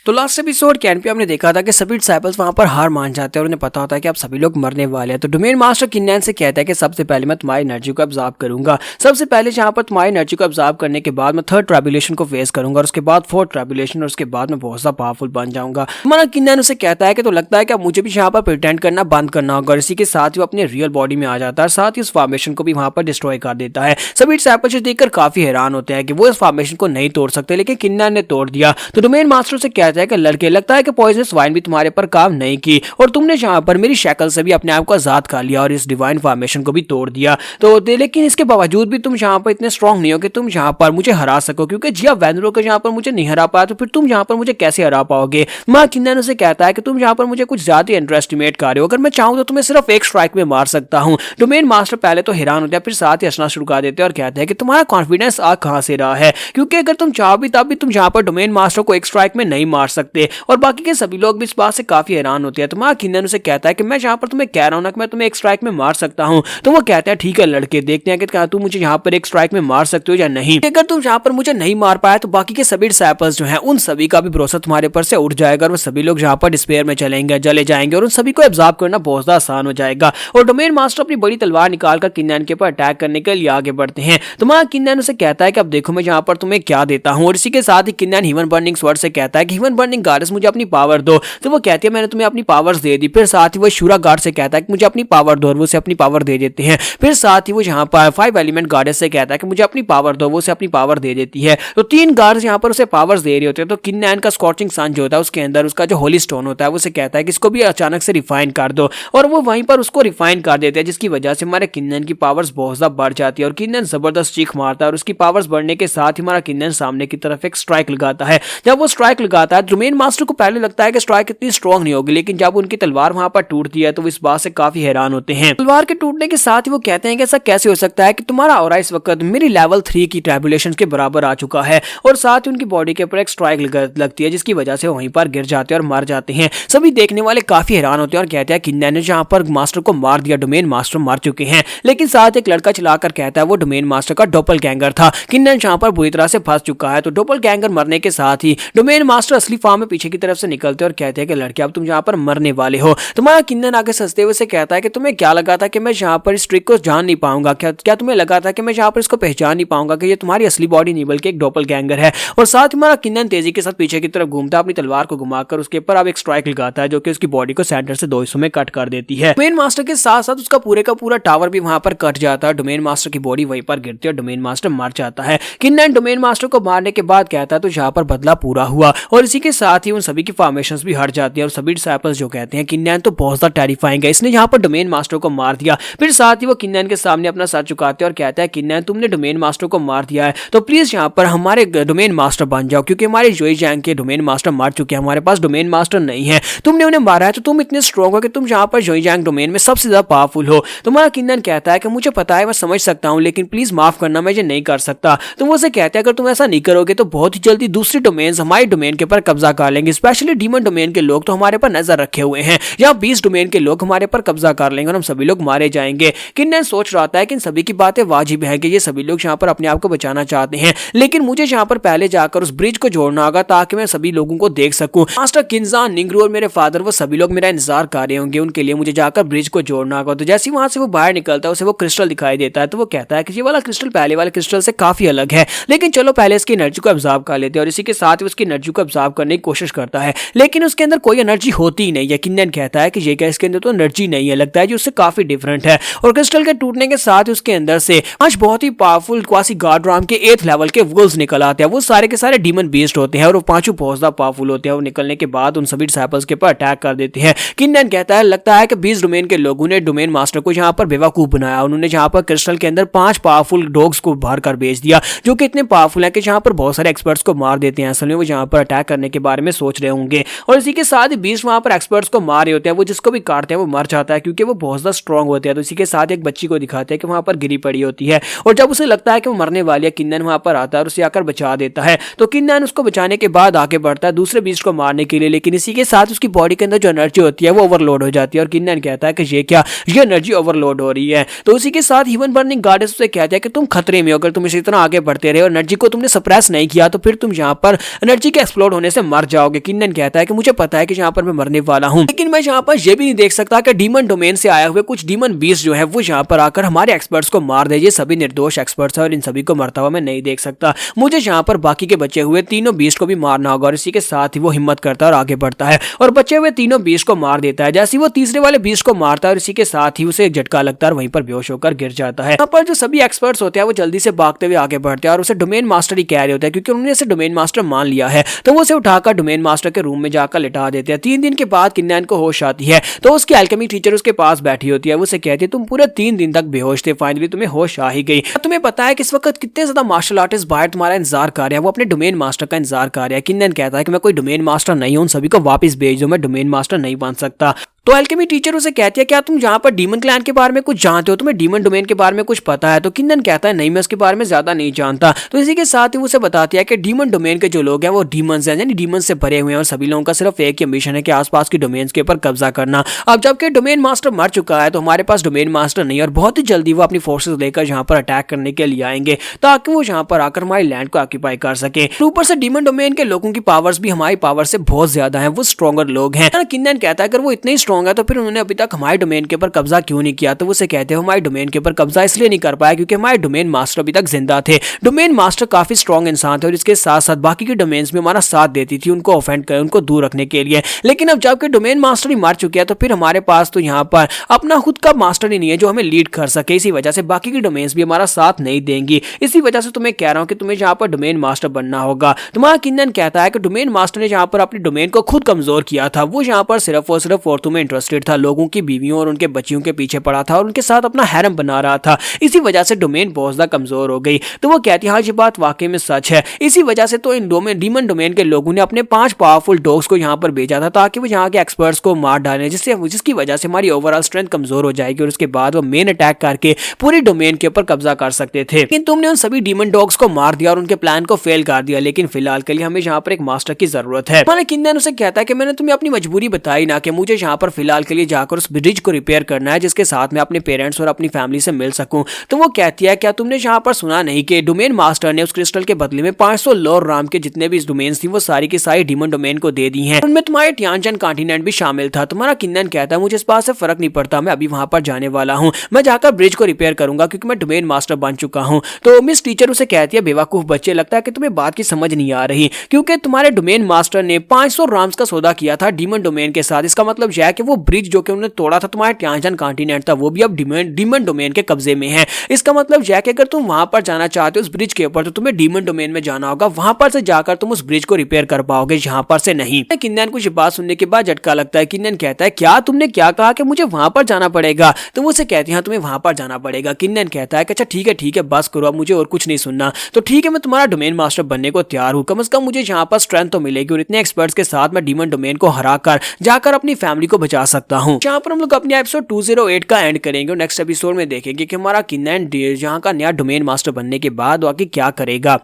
तो last episode can pay हमने देखा था कि सभी डिसाइपल्स वहां पर हार मान जाते हैं और उन्हें पता होता है कि अब सभी लोग मरने वाले हैं। तो डोमेन मास्टर किन्नैन से कहता है कि सबसे पहले मैं तुम्हारी एनर्जी को ऑब्जर्व करूंगा। सबसे पहले जहां पर तुम्हारी एनर्जी को ऑब्जर्व करने के बाद मैं थर्ड ट्राइबुलेशन को फेस करूंगा और उसके बाद फोर्थ ट्राइबुलेशन और उसके बाद मैं बहुत ज़्यादा पावरफुल बन जाऊंगा। हमारा किन्नैन उसे कहता है कि तो लगता है कि अब मुझे भी यहाँ पर प्रिटेंड करना बंद करना होगा और इसी के साथ ही वो अपने रियल बॉडी में आ जाता है, साथ ही उस फॉर्मेशन को भी वहां पर डिस्ट्रॉय कर देता है। सभी डिसाइपल्स देखकर काफी हैरान होते हैं कि वो इस फॉर्मेशन को नहीं तोड़ सकते, लेकिन किन्नैन ने तोड़ दिया। तो डोमेन मास्टर से कहता है कि लड़के लगता है कि पॉइजनस वाइन भी तुम्हारे पर काम नहीं की और तुमने यहाँ पर मेरी शक्ल से भी अपने आप को आजाद कर लिया और इस डिवाइन फॉर्मेशन को भी तोड़ दिया। तो लेकिन इसके बावजूद भी तुम यहाँ पर इतने स्ट्रांग नहीं हो कि तुम यहाँ पर मुझे हरा सको, क्योंकि जिया वैनरो को यहाँ पर मुझे नहीं हरा पाया तो फिर तुम यहाँ पर मुझे कैसे हरा पाओगे। माँ किन्नैन उसे कहता है कि तुम यहाँ पर मुझे कुछ ज्यादा अंडर एस्टिमेट कर रहे हो, अगर मैं चाहूँ तो तुम्हें सिर्फ एक स्ट्राइक में मार सकता हूँ। डोमेन मास्टर पहले तो हैरान होते हैं, फिर साथ ही हंसना शुरू कर देते हैं और कहते हैं कि तुम्हारा कॉन्फिडेंस आ कहाँ से रहा है, क्योंकि अगर तुम चाहो भी तब भी तुम यहाँ पर डोमेन मास्टर को एक स्ट्राइक में नहीं मार सकते। और बाकी के सभी लोग भी इस बात से काफी हैरान होते हैं। तो माँ किन्नैन उसे कहता है कि मैं यहाँ पर तुम्हें कह रहा हूँ ना कि मैं तुम्हें एक स्ट्राइक में मार सकता हूँ। तो वो कहता है ठीक है लड़के, देखते हैं कि क्या तुम मुझे यहाँ पर एक स्ट्राइक में मार सकते हो या नहीं। अगर तुम यहाँ पर मुझे नहीं मार पाया तो बाकी के सभी डिसाइपल्स जो हैं उन सभी का भी भरोसा तुम्हारे ऊपर से उठ जाएगा और वो सभी लोग यहाँ पर डिस्पेयर में चलेंगे, जले जाएंगे और उन सभी को ऑब्जर्व करना बहुत ज्यादा आसान हो जाएगा। और डोमेन मास्टर अपनी बड़ी तलवार निकालकर किन्नैन के ऊपर अटैक करने के लिए आगे बढ़ते हैं। तो माँ किन्नैन उसे कहता है कि अब देखो मैं यहाँ पर तुम्हें क्या देता हूँ। और इसी के साथ ही किन्नैन ह्यूमन बर्निंग स्वॉर्ड से कहता है कि ह्यूमन बर्निंग गॉडेस मुझे अपनी पावर दो। तो वो कहती है मैंने तुम्हें अपनी पावर्स दे दी। फिर साथ ही वो शूरा गार्ड से कहता है कि मुझे अपनी पावर दो और वो उसे अपनी पावर दे देते हैं। फिर साथ ही वो यहाँ पर 5 एलिमेंट गॉडेस से कहता है कि मुझे अपनी पावर दो, वो उसे अपनी पावर दे देती है। तो 3 गार्ड्स यहाँ पर उसे पावर्स दे रहे होते हैं। तो किन्नैन का स्कॉचिंग सन जो होता है उसके अंदर उसका जो होली स्टोन होता है वो उसे कहता है कि इसको भी अचानक से रिफाइन कर दो और वो वहीं पर उसको रिफाइन कर देते हैं, जिसकी वजह से हमारे किन्नैन की पावर्स बहुत ज्यादा बढ़ जाती है और किन्नैन जबरदस्त चीख मारता है और उसकी पावर्स बढ़ने के साथ ही हमारा किन्नैन सामने की तरफ एक स्ट्राइक लगाता है। जब वो स्ट्राइक लगाता है डोमेन मास्टर को पहले लगता है कि स्ट्राइक इतनी स्ट्रांग नहीं होगी, लेकिन जब उनकी तलवार वहां पर टूटती है तो वो इस बात से काफी हैरान होते हैं। तलवार के टूटने के साथ ही वो कहते हैं कि ऐसा कैसे हो सकता है कि तुम्हारा ऑरा इस वक्त मेरी लेवल 3 की ट्राइबुलेशन के बराबर आ चुका है। और साथ ही उनकी बॉडी के ऊपर एक स्ट्राइक लगती है, जिसकी वजह से वहीं पर गिर जाते हैं और मर जाते हैं। सभी देखने वाले काफी हैरान होते हैं और कहते हैं किन्नैन ने जहां पर मास्टर को मार दिया, डोमेन मास्टर मर चुके हैं। लेकिन साथ एक लड़का चलाकर कहता है वो डोमेन मास्टर का डोपलगैंगर था। किन्नैन जहां पर बुरी तरह से फंस चुका है। तो डोपलगैंगर मरने के साथ ही डोमेन मास्टर असली फॉर्म में पीछे की तरफ से निकलते हैं और कहते हैं कि लड़के अब तुम यहाँ पर मरने वाले हो। तुम्हारा किन्नैन आगे सस्ते हुए से कहता है कि तुम्हें क्या लगा था कि मैं यहाँ पर इस ट्रिक को जान नहीं पाऊंगा, क्या तुम्हें लगा था कि मैं यहाँ पर इसको पहचान नहीं पाऊंगा कि ये तुम्हारी असली बॉडी नहीं बल्कि एक डोपलगैंगर है। और साथ ही हमारा किन्नैन तेजी के साथ पीछे की तरफ घूमता अपनी तलवार को घुमाकर उसके ऊपर अब एक स्ट्राइक लगाता है जो कि उसकी बॉडी को सेंटर से 2 हिस्सों में कट कर देती है। डोमेन मास्टर के साथ साथ उसका पूरे का पूरा टावर भी वहां पर कट जाता है। डोमेन मास्टर की बॉडी वहीं पर गिरती है और डोमेन मास्टर मर जाता है। किन्नैन डोमेन मास्टर को मारने के बाद कहता है तो यहाँ पर बदला पूरा हुआ और इसी के साथ ही उन सभी की फॉर्मेशंस भी हट जाती है और सभी डिसाइपल्स जो कहते हैं किन्नैन तो बहुत ज्यादा टेरिफाइंग है, इसने यहाँ पर डोमेन मास्टर को मार दिया। फिर साथ ही वो किन्नैन के सामने अपना सर झुकाते हैं और कहता है किन्नैन तुमने डोमेन मास्टर को मार दिया है तो प्लीज यहाँ पर हमारे डोमेन मास्टर बन जाओ, क्योंकि हमारे जोई जैंग के डोमेन मास्टर मर चुके हैं, हमारे पास डोमेन मास्टर नहीं है। तुमने उन्हें मारा है तो तुम इतने स्ट्रॉन्ग हो कि तुम यहाँ पर जोई जैंग डोमेन में सबसे ज्यादा पावरफुल हो। तुम्हारा किन्नैन कहता है कि मुझे पता है, मैं समझ सकता हूँ, लेकिन प्लीज माफ करना, मैं ये नहीं कर सकता। तो वो उसे कहते हैं अगर तुम ऐसा नहीं करोगे तो बहुत ही जल्दी दूसरी डोमेन्स हमारे डोमेन के ऊपर कब्जा कर लेंगे, स्पेशली डीमन डोमेन के लोग तो हमारे पर नजर रखे हुए हैं, या 20 डोमेन के लोग हमारे पर कब्जा कर लेंगे और हम सभी लोग मारे जाएंगे। किन्नैन सोच रहा था कि इन सभी की बातें वाजिब है कि ये सभी लोग यहाँ पर अपने आप को बचाना चाहते हैं, लेकिन मुझे यहाँ पर पहले जाकर उस ब्रिज को जोड़ना होगा ताकि मैं सभी लोगों को देख सकूं। मास्टर किन्जान, निंगरू और मेरे फादर वो सभी लोग मेरा इंतजार कर रहे होंगे, उनके लिए मुझे जाकर ब्रिज को जोड़ना होगा। तो जैसे ही वहां से वो बाहर निकलता है उसे वो क्रिस्टल दिखाई देता है। तो वो कहता है कि ये वाला क्रिस्टल पहले वाले क्रिस्टल से काफी अलग है, लेकिन चलो पहले इसकी एनर्जी को ऑब्जर्व कर लेते हैं। और इसी के साथ ही उसकी एनर्जी को ऑब्जर्व करने की कोशिश करता है, लेकिन उसके अंदर कोई एनर्जी होती ही नहीं है। किन्नैन कहता है कि ये क्या इसके अंदर तो एनर्जी नहीं है, लगता है जो उससे काफी डिफरेंट है। और क्रिस्टल के टूटने के साथ उसके अंदर से 5 बहुत ही पावरफुल क्वासी गार्ड्राम के 8th लेवल के वुल्व्स निकल आते हैं। वो सारे के सारे डीमन बीस्ट होते हैं और वो 5 बहुत ज्यादा पावरफुल होते हैं। वो निकलने के बाद उन सभी डिसाइपल्स के ऊपर अटैक कर देते हैं। किन्नैन कहता है लगता है कि 20 डोमेन के लोगों ने डोमेन मास्टर को यहाँ पर बेवकूफ बनाया। उन्होंने यहाँ पर क्रिस्टल के अंदर 5 पावरफुल डॉग्स को बाहर कर भेज दिया जो कि इतने पावरफुल है कि यहाँ पर बहुत सारे एक्सपर्ट्स को मार देते हैं। असल में वो यहाँ पर अटैक करने के बारे में सोच रहे होंगे और इसी के साथ ही 20 वहां पर एक्सपर्ट्स को मार रहे होते हैं। वो जिसको भी काटते हैं वो मर जाता है क्योंकि वो बहुत ज्यादा स्ट्रॉन्ग होते हैं। तो इसी के साथ एक बच्ची को दिखाते हैं कि वहां पर गिरी पड़ी होती है और जब उसे लगता है कि वो मरने वाली है किन्नैन वहां पर आता है और उसे आकर बचा देता है। तो किन्नैन उसको बचाने के बाद आगे बढ़ता है दूसरे बीस्ट को मारने के लिए, लेकिन इसी के साथ उसकी बॉडी के अंदर जो एनर्जी होती है वो ओवरलोड हो जाती है और किन्नैन कहता है कि ये क्या, ये एनर्जी ओवरलोड हो रही है। तो उसी के साथ ह्यूमन बर्निंग गॉडेस उसे कहता है कि तुम खतरे में हो, अगर तुम इसी तरह आगे बढ़ते रहे और एनर्जी को तुमने सप्रेस नहीं किया तो फिर तुम यहाँ पर एनर्जी के एक्सप्लोड होने से मर जाओगे। किन्नन कहता है कि मुझे पता है कि यहाँ पर मैं मरने वाला हूँ, लेकिन मैं यहाँ पर ये भी नहीं देख सकता कि डीमन डोमेन से आए हुए कुछ डीमन बीस्ट जो है वो यहाँ पर आकर हमारे एक्सपर्ट्स को मार दे। ये सभी निर्दोष एक्सपर्ट्स है और इन सभी को मरता हुआ मैं नहीं देख सकता। मुझे यहाँ पर बाकी के बचे हुए तीनों बीस्ट को भी मारना होगा। और इसी के साथ ही वो हिम्मत करता है और आगे बढ़ता है और बचे हुए तीनों बीस्ट को मार देता है। जैसे वो तीसरे वाले बीस्ट को मारता है और इसी के साथ ही उसे एक झटका लगता है और वहीं पर बेहोश होकर गिर जाता है। यहाँ पर जो सभी एक्सपर्ट्स होते हैं वो जल्दी से भागते हुए आगे बढ़ते हैं और उसे डोमेन मास्टर ही कह रहे होते हैं, क्योंकि उन्होंने इसे डोमेन मास्टर मान लिया है। तो वो उसे उठाकर डोमेन मास्टर के रूम में जाकर लिटा देते हैं। 3 दिन के बाद किन्नैन को होश आती है तो उसकी एल्केमी टीचर उसके पास बैठी होती है। वो उसे कहती है तुम पूरे 3 दिन तक बेहोश थे, फाइनली तुम्हें होश आ ही गई। तुम्हें पता है कि इस वक्त कितने ज्यादा मार्शल आर्टिस्ट बाहर तुम्हारा इंतजार कर रहे हैं, वो अपने डोमेन मास्टर का इंतजार कर रहे हैं। किन्नैन कहता है कि मैं कोई डोमेन मास्टर नहीं हूं, उन सभी को वापस भेज दो, मैं डोमेन मास्टर नहीं बन सकता। तो एल्केमी टीचर उसे कहती है क्या तुम यहाँ पर डीमन क्लैन के बारे में कुछ जानते हो, तुम्हें डीमन डोमेन के बारे में कुछ पता है? तो किन्नन कहता है नहीं, मैं उसके बारे में ज्यादा नहीं जानता। तो इसी के साथ ही उसे बताती है कि डीमन डोमेन के जो लोग हैं वो डीमंस हैं, यानी डीमन से भरे हुए हैं और सभी लोगों का सिर्फ एक ही मिशन है कि आसपास की डोमेन्स के ऊपर कब्जा करना। अब जबकि डोमेन मास्टर मर चुका है तो हमारे पास डोमेन मास्टर नहीं, और बहुत ही जल्दी वो अपनी फोर्सेस लेकर यहाँ पर अटैक करने के लिए आएंगे ताकि वो यहाँ पर आकर हमारी लैंड को ऑक्यूपाई कर सके। ऊपर से डीमन डोमेन के लोगों की पावर्स भी हमारी पावर से बहुत ज्यादा है, वो स्ट्रॉन्गर लोग हैं। किन्नन कहता है अगर वो इतने स्ट्रॉन्ग है तो फिर उन्होंने तक हमारे डोमेन के ऊपर कब्जा क्यों नहीं किया? तो वो उसे कहते हैं हमारे डोमेन के ऊपर कब्जा इसलिए नहीं कर पाया क्योंकि हमारे डोमेन मास्टर अभी तक जिंदा थे। डोमेन मास्टर काफी स्ट्रॉन्ग इंसान थे और इसके साथ साथ बाकी के डोमेन्स में हमारा साथ देती थी उनको ऑफेंड कर, उनको दूर रखने के लिए। लेकिन अब जबकि डोमेन मास्टर ही मर चुके हैं तो फिर हमारे पास तो यहाँ पर अपना खुद का मास्टर ही नहीं है जो हमें लीड कर सके। इसी वजह से बाकी की डोमेन्स भी हमारा साथ नहीं देंगी। इसी वजह से तुम्हें कह रहा हूँ कि तुम्हें यहाँ पर डोमेन मास्टर बनना होगा। तुम्हारा किन्नन कहता है कि डोमेन मास्टर ने यहाँ पर अपने डोमेन को खुद कमजोर किया था, वो यहाँ पर सिर्फ और सिर्फ औरतों में इंटरेस्टेड था, लोगों की बीवियों और उनके बच्चियों के पीछे पड़ा था और उनके साथ अपना हैरम बना रहा था। इसी वजह से डोमेन बहुत ज्यादा कमजोर हो गई। तो वो कहती है हाँ ये बात वाकई में सच है। इसी वजह से तो इन डीमन डोमेन के लोगों ने अपने 5 पावरफुल डॉग्स को यहाँ पर भेजा था ताकि वो यहाँ के एक्सपर्ट्स को मार डालें, जिसकी वजह से हमारी ओवरऑल स्ट्रेंथ कमजोर हो जाएगी और उसके बाद वो मेन अटैक करके पूरी डोमेन के ऊपर कब्जा कर सकते थे। लेकिन तुमने उन सभी डीमन डॉग्स को मार दिया और उनके प्लान को फेल कर दिया। लेकिन फिलहाल के लिए हमें यहाँ पर एक मास्टर की जरूरत है। मैंने किन्नन उसे कहता है कि मैंने तुम्हें अपनी मजबूरी बताई ना कि मुझे यहाँ पर फिलहाल के लिए जाकर उस ब्रिज को रिपेयर करना है जिसके साथ मैं अपने पेरेंट्स और अपनी फैमिली से मिल सकूं। तो वो कहती है क्या तुमने यहाँ पर सुना नहीं कि डोमेन मास्टर ने उस क्रिस्टल के बदले में 500 लोर राम के जितने भी डोमेन्स थी वो सारी की सारी डीमन डोमेन को दे दी हैं। उनमें तुम्हारे टियानजन कॉन्टिनेंट भी शामिल था। तुम्हारा किन्नन कहता है मुझे इस बात से फर्क नहीं पड़ता, मैं अभी वहां पर जाने वाला हूँ, मैं जाकर ब्रिज को रिपेयर करूंगा क्योंकि मैं डोमेन मास्टर बन चुका हूँ। तो मिस टीचर उसे कहती है बेवकूफ बच्चे, लगता है कि तुम्हें बात की समझ नहीं आ रही क्योंकि तुम्हारे डोमेन मास्टर ने 500 राम्स का सौदा किया था डीमन डोमेन के साथ। इसका मतलब यह है कि वो ब्रिज जो कि उन्होंने तोड़ा था तुम्हारे टियानजन कॉन्टिनेंट था वो भी अब डीमन डोमेन के कब्जे में है। इसका मतलब यह कि अगर तुम वहां पर जाना चाहते हो उस ब्रिज के ऊपर तो तुम्हें डीमन डोमेन में जाना होगा, वहां पर से जाकर तुम उस ब्रिज को रिपेयर कर पाओगे, यहां पर से नहीं। किन्नन को ये बात सुनने के बाद झटका लगता है। किन्नन कहता है क्या तुमने क्या कहा कि मुझे वहां पर जाना पड़ेगा? तो वो उसे कहती है हाँ तुम्हें वहां पर जाना पड़ेगा। किन्नन कहता है कि अच्छा ठीक है बस करो, अब मुझे और कुछ नहीं सुनना। तो ठीक है मैं तुम्हारा डोमेन मास्टर बनने को तैयार हूँ, कम से कम मुझे यहाँ पर स्ट्रेंथ तो मिलेगी और इतने एक्सपर्ट्स के साथ मैं डीमन डोमेन को हरा कर जाकर अपनी फैमिली को बचा सकता हूँ। यहाँ पर हम लोग अपने एपिसोड 208 का एंड करेंगे और नेक्स्ट एपिसोड में देखेंगे कि हमारा किन्नन यहाँ का नया डोमेन मास्टर बनने के बाद आगे क्या करेगा।